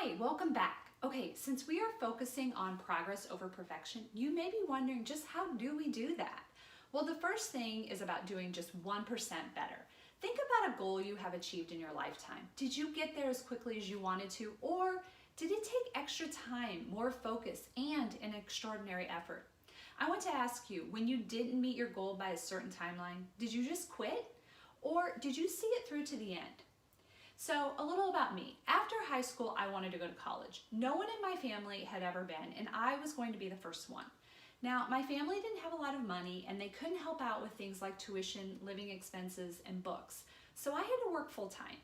Hi, welcome back. Okay, since we are focusing on progress over perfection, you may be wondering just how do we do that? Well, the first thing is about doing just 1% better. Think about a goal you have achieved in your lifetime. Did you get there as quickly as you wanted to, or did it take extra time, more focus, and an extraordinary effort? I want to ask you, when you didn't meet your goal by a certain timeline, did you just quit? Or did you see it through to the end? So a little about me. After high school, I wanted to go to college. No one in my family had ever been, and I was going to be the first one. Now, my family didn't have a lot of money, and they couldn't help out with things like tuition, living expenses, and books. So I had to work full time.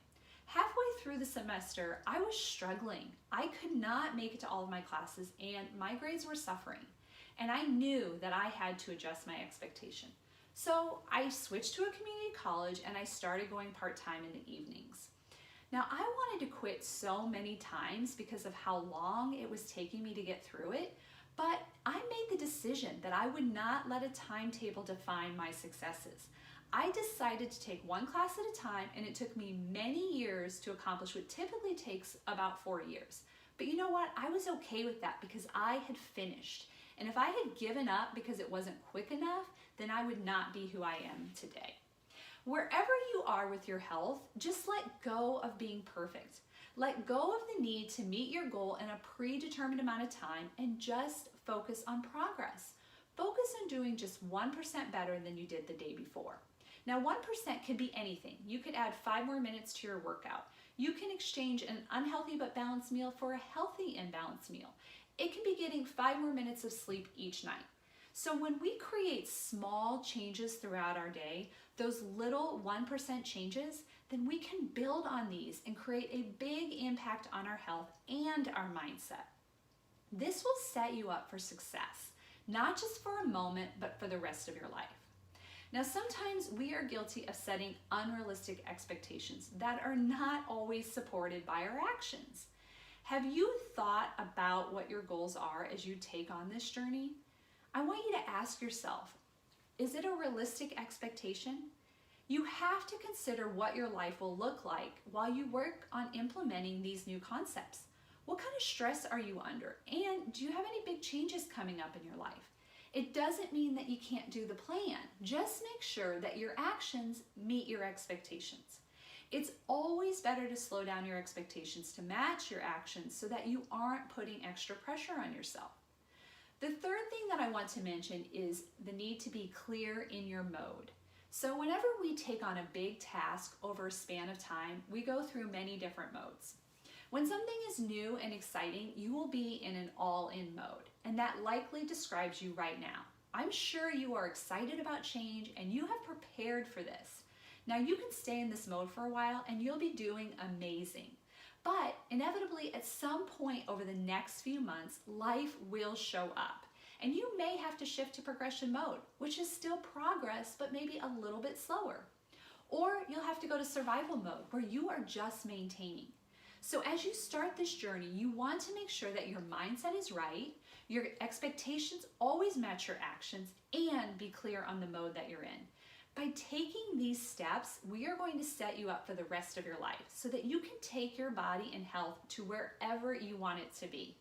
Halfway through the semester, I was struggling. I could not make it to all of my classes, and my grades were suffering. And I knew that I had to adjust my expectation. So I switched to a community college, and I started going part-time in the evenings. Now, I wanted to quit so many times because of how long it was taking me to get through it, but I made the decision that I would not let a timetable define my successes. I decided to take one class at a time, and it took me many years to accomplish what typically takes about 4 years. But you know what? I was okay with that because I had finished. And if I had given up because it wasn't quick enough, then I would not be who I am today. Wherever you are with your health, just let go of being perfect. Let go of the need to meet your goal in a predetermined amount of time and just focus on progress. Focus on doing just 1% better than you did the day before. Now, 1% can be anything. You could add 5 more minutes to your workout. You can exchange an unhealthy but balanced meal for a healthy and balanced meal. It can be getting 5 more minutes of sleep each night. So when we create small changes throughout our day, those little 1% changes, then we can build on these and create a big impact on our health and our mindset. This will set you up for success, not just for a moment, but for the rest of your life. Now, sometimes we are guilty of setting unrealistic expectations that are not always supported by our actions. Have you thought about what your goals are as you take on this journey? I want you to ask yourself, is it a realistic expectation? You have to consider what your life will look like while you work on implementing these new concepts. What kind of stress are you under? And do you have any big changes coming up in your life? It doesn't mean that you can't do the plan. Just make sure that your actions meet your expectations. It's always better to slow down your expectations to match your actions so that you aren't putting extra pressure on yourself. The third thing that I want to mention is the need to be clear in your mode. So whenever we take on a big task over a span of time, we go through many different modes. When something is new and exciting, you will be in an all-in mode, and that likely describes you right now. I'm sure you are excited about change and you have prepared for this. Now you can stay in this mode for a while and you'll be doing amazing. But inevitably, at some point over the next few months, life will show up. And you may have to shift to progression mode, which is still progress, but maybe a little bit slower. Or you'll have to go to survival mode, where you are just maintaining. So as you start this journey, you want to make sure that your mindset is right, your expectations always match your actions, and be clear on the mode that you're in. By taking these steps, we are going to set you up for the rest of your life so that you can take your body and health to wherever you want it to be.